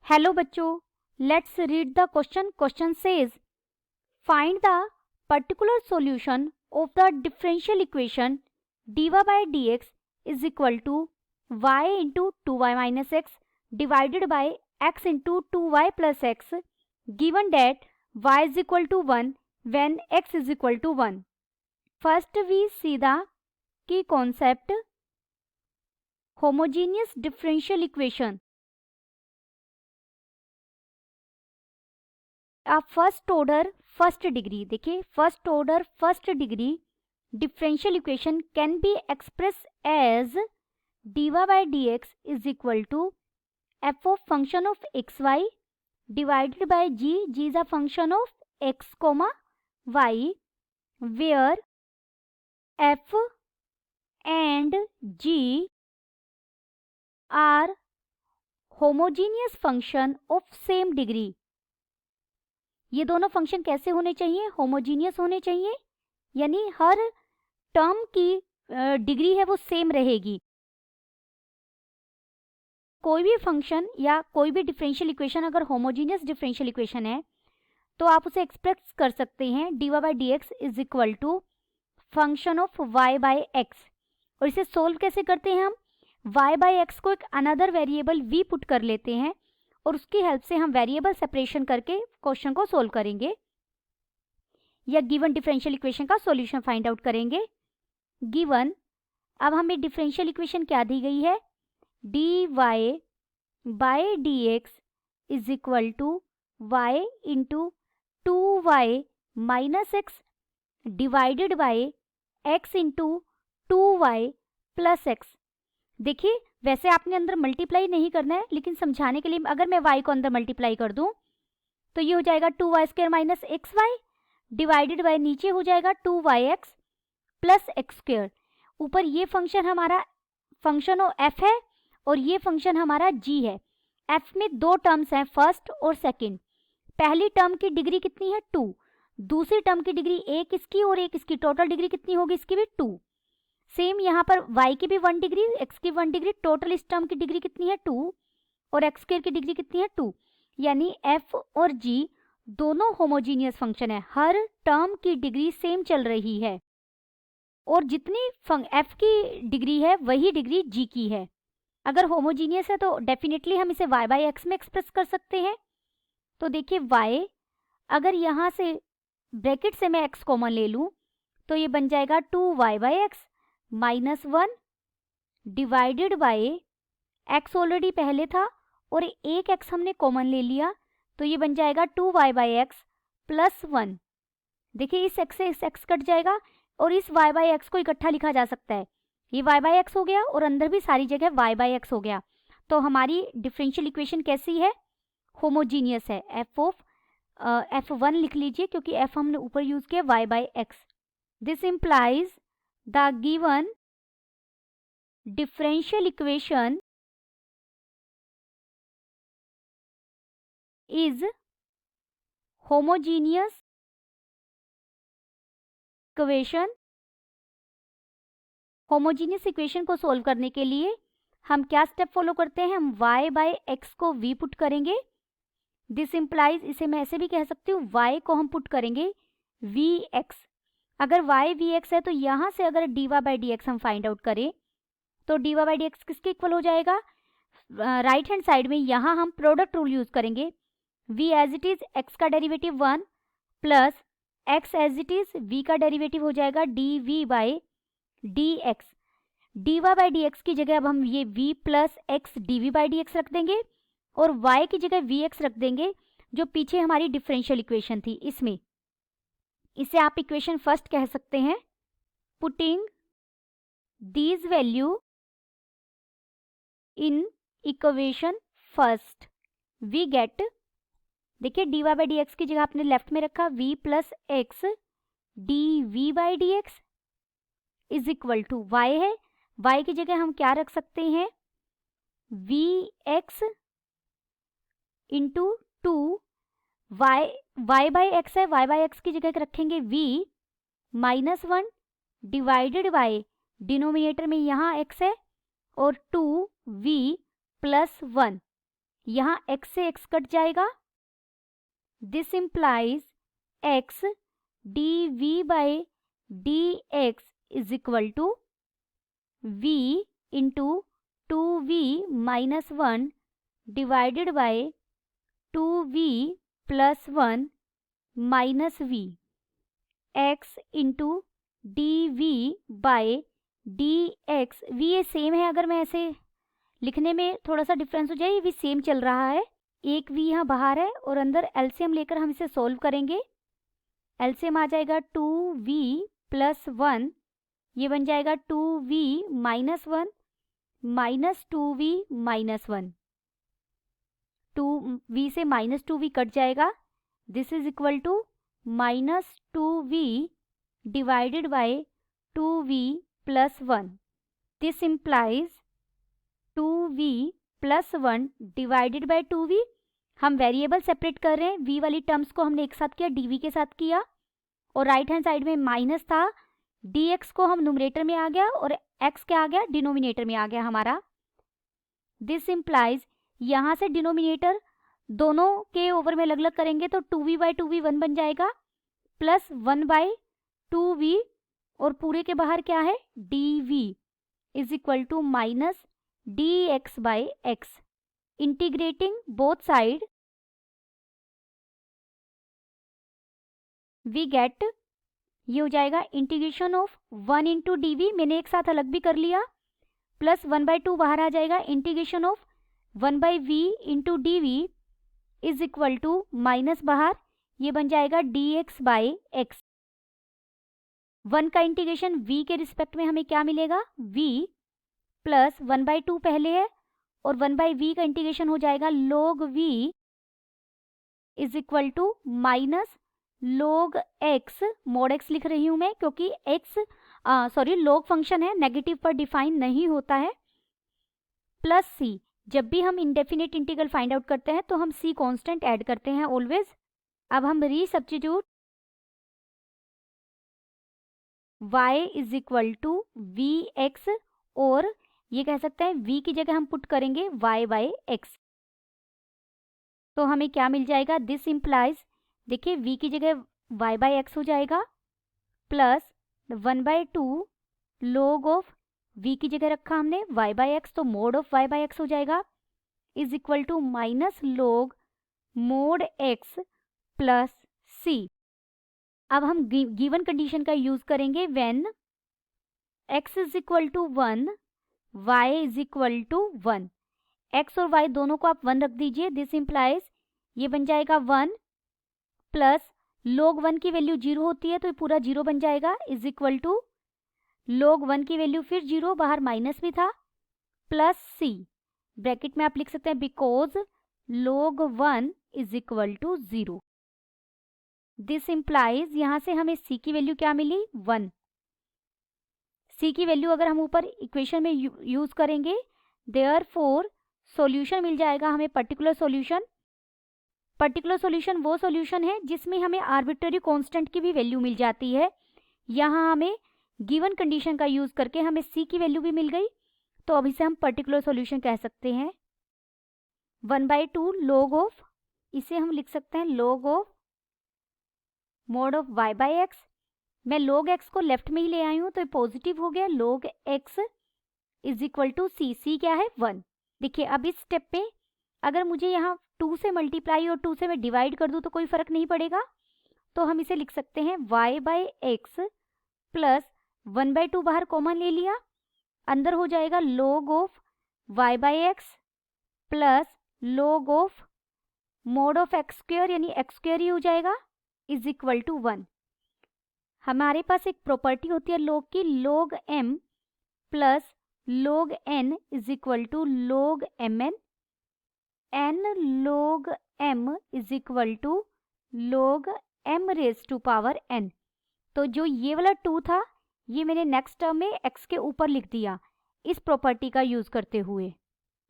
Hello बच्चों, let's read the question. Question says find the particular solution of the differential equation dy by dx is equal to y into 2y minus x divided by x into 2y plus x given that y is equal to 1 when x is equal to 1. First we see the key concept. Homogeneous differential equation. अब first order first degree, देखिए first order first degree differential equation can be express as dy by dx is equal to f of function of xy divided by g is a function of x comma y, where f and g are homogeneous function of same degree. ये दोनों function कैसे होने चाहिए? Homogeneous होने चाहिए, यानी हर term की degree है वो सेम रहेगी. कोई भी फंक्शन या कोई भी डिफरेंशियल इक्वेशन अगर होमोजीनियस डिफरेंशियल इक्वेशन है तो आप उसे एक्सप्रेस कर सकते हैं dy by dx is equal to function of y by x. और इसे सोल्व कैसे करते हैं? हम y by x को एक अनदर वेरिएबल v पुट कर लेते हैं और उसकी हेल्प से हम वेरिएबल सेपरेशन करके क्वेश्चन को सोल्व करेंगे या गिवन डिफरेंशियल इक्वेशन का सॉल्यूशन फाइंड आउट करेंगे. गिवन, अब हमें डिफरेंशियल इक्वेशन क्या दी गई है? dy by dx is equal to y into 2y minus x divided by x into 2y plus x. देखिए वैसे आपने अंदर मल्टीप्लाई नहीं करना है, लेकिन समझाने के लिए अगर मैं y को अंदर मल्टीप्लाई कर दूं तो ये हो जाएगा 2y square minus x y divided by नीचे हो जाएगा 2yx प्लस एक्स स्क्वायर. ऊपर ये फंक्शन हमारा फंक्शन f है और ये फंक्शन हमारा g है. f में दो टर्म्स हैं, फर्स्ट और सेकंड. पहली टर्म की डिग्री कितनी है? 2. दूसरी टर्म की डिग्री एक इसकी और एक इसकी, टोटल डिग्री कितनी होगी इसकी भी? 2. सेम यहाँ पर y की भी 1 डिग्री, x की 1 डिग्री, टोटल इस टर्म की डिग्री कितनी है? 2 और x स्क्वायर की डिग्री कितनी है? 2. यानी f और g दोनों होमोजीनियस फंक्शन है, हर टर्म की डिग्री सेम चल रही है और जितनी f की डिग्री है वही डिग्री g की है. अगर होमोजीनियस है तो डेफिनेटली हम इसे y by x में एक्सप्रेस कर सकते हैं. तो देखिए y, अगर यहाँ से ब्रैकेट से मैं x कॉमन ले लूँ तो ये बन जाएगा 2y by x minus 1 divided by x already पहले था और एक x हमने कॉमन ले लिया तो ये बन जाएगा 2y by x प्लस 1. देखिए इस x से इस x कट जाएगा और इस y by x को इकट्ठा लिखा जा सकता है. ये y by x हो गया और अंदर भी सारी जगह y by x हो गया. तो हमारी डिफरेंशियल इक्वेशन कैसी है? होमोजीनियस है. f1 लिख लीजिए क्योंकि f हमने ऊपर यूज किया y by x. This implies the given differential equation is homogeneous equation. Homogeneous equation को सोल्व करने के लिए हम क्या स्टेप फॉलो करते हैं? हम y by x को v पुट करेंगे. दिस इम्प्लाइज, इसे मैं ऐसे भी कह सकती हूँ, y को हम पुट करेंगे vx. अगर y vx है तो यहाँ से अगर dy by dx हम फाइंड आउट करें तो dy by dx किसके इक्वल हो जाएगा? राइट हैंड साइड में यहाँ हम प्रोडक्ट रूल यूज करेंगे. v as it is x का derivative 1 plus x as it is v का डेरिवेटिव हो जाएगा dv by dx. dy by dx की जगह अब हम ये v plus x dv by dx रख देंगे और y की जगह vx रख देंगे जो पीछे हमारी डिफरेंशियल इक्वेशन थी. इसमें इसे आप इक्वेशन फर्स्ट कह सकते हैं. Putting these value in equation first we get, देखिए dy by dx की जगह आपने लेफ्ट में रखा v plus x dv by dx is equal to y है. y की जगह हम क्या रख सकते हैं? vx into 2 y by x है, y बाई एक्स की जगह रखेंगे v minus 1 divided by denominator में यहाँ x है और 2v प्लस 1. यहाँ x से x कट जाएगा। This implies x dv by dx is equal to v into 2v minus 1 divided by 2v plus 1 minus v। x into dv by dx, v ये same है, अगर मैं ऐसे लिखने में थोड़ा सा डिफरेंस हो जाए, ये भी सेम चल रहा है। एक v यहाँ बाहर है और अंदर एलसीएम लेकर हम इसे सॉल्व करेंगे। एलसीएम आ जाएगा 2v प्लस 1, ये बन जाएगा 2v minus 1 minus 2v minus 1। 2v से माइनस 2v कट जाएगा। This is equal to minus 2v divided by 2v plus 1। This implies 2v plus 1 divided by 2v। हम वेरिएबल सेपरेट कर रहे हैं, v वाली टर्म्स को हमने एक साथ किया, dv के साथ किया, और राइट हैंड साइड में माइनस था, dx को हम न्यूमरेटर में आ गया और x क्या आ गया, डिनोमिनेटर में आ गया हमारा। दिस इम्प्लाइज यहाँ से डिनोमिनेटर दोनों के ओवर में अलग अलग करेंगे तो 2v बाई 2v 1 बन जाएगा, प्लस 1 बाई 2v, और पूरे के बाहर क्या है, dv is equal to minus dx by x। Integrating both side we get, ये हो जाएगा इंटीग्रेशन ऑफ 1 इंटू dv, मैंने एक साथ अलग भी कर लिया, प्लस 1 बाई 2 बाहर आ जाएगा, integration of 1 by v into dv is equal to minus बाहर, ये बन जाएगा dx बाई x। 1 का इंटीग्रेशन v के रिस्पेक्ट में हमें क्या मिलेगा, v प्लस 1 बाई 2 पहले है, और 1 बाई v का इंटीग्रेशन हो जाएगा log v is equal to minus log x, mod x लिख रही हूं मैं क्योंकि x log फंक्शन है, नेगेटिव पर डिफाइन नहीं होता है, प्लस c। जब भी हम इंडेफिनिट इंटीग्रल फाइंड आउट करते हैं तो हम c कांस्टेंट ऐड करते हैं ऑलवेज। अब हम resubstitute y is equal to v x, और ये कह सकते हैं v की जगह हम पुट करेंगे y बाई एक्स, तो हमें क्या मिल जाएगा, दिस इम्प्लाइज, देखिए v की जगह y बाई एक्स हो जाएगा, plus 1 by 2 log of v की जगह रखा हमने y बाई एक्स, तो mod of y by x हो जाएगा, is equal to minus log mod x plus c। अब हम गिवन कंडीशन का यूज करेंगे, when x is equal to 1 y is equal to 1, x और y दोनों को आप 1 रख दीजिए। दिस इम्प्लाइज ये बन जाएगा 1 प्लस log 1 की वैल्यू 0 होती है तो ये पूरा 0 बन जाएगा, इज इक्वल टू log 1 की वैल्यू फिर 0, बाहर माइनस भी था, प्लस c। ब्रैकेट में आप लिख सकते हैं because log 1 is equal to 0। This implies यहाँ से हमें c की वैल्यू क्या मिली, 1। c की वैल्यू अगर हम ऊपर इक्वेशन में यूज करेंगे, देयरफॉर सॉल्यूशन मिल जाएगा हमें पर्टिकुलर सॉल्यूशन। पर्टिकुलर सॉल्यूशन वो सॉल्यूशन है जिसमें हमें आर्बिट्ररी कांस्टेंट की भी वैल्यू मिल जाती है। यहाँ हमें गिवन कंडीशन का यूज करके हमें c की वैल्यू भी मिल गई, तो अब इसे हम पर्टिकुलर सॉल्यूशन कह सकते हैं। 1 बाई 2 log ऑफ, इसे हम लिख सकते हैं log of mod of y by x. मैं log x को लेफ्ट में ही ले आई हूँ तो ये पॉजिटिव हो गया, log x is equal to c। c क्या है, 1। देखिए अब इस स्टेप पे अगर मुझे यहाँ 2 से मल्टीप्लाई और 2 से मैं डिवाइड कर दूँ तो कोई फर्क नहीं पड़ेगा, तो हम इसे लिख सकते हैं y by x plus 1 by 2 बाहर कॉमन ले लिया, अंदर हो जाएगा log of y by x plus log of mod of x square, यानी एक्स स्क्वायर ही हो जाएगा, इज इक्वल टू 1। हमारे पास एक प्रॉपर्टी होती है log की, log m प्लस log n is equal to log mn, n log m is equal to log m raise to power n। तो जो ये वाला 2 था ये मैंने नेक्स्ट टर्म में x के ऊपर लिख दिया इस प्रॉपर्टी का यूज करते हुए।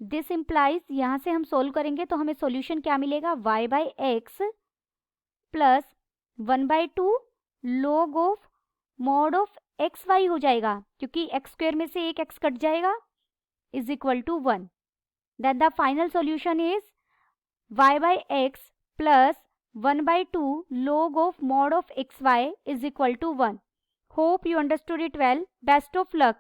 दिस इम्प्लाइज यहाँ से हम सोल्व करेंगे तो हमें सॉल्यूशन क्या मिलेगा, y by x plus 1 by 2 log of mod of x y हो जाएगा क्योंकि एक्स स्क्वायर में से एक x कट जाएगा, is equal to 1। Then the final solution is y by x plus 1 by 2 log of mod of xy is equal to 1. Hope you understood it well. Best of luck.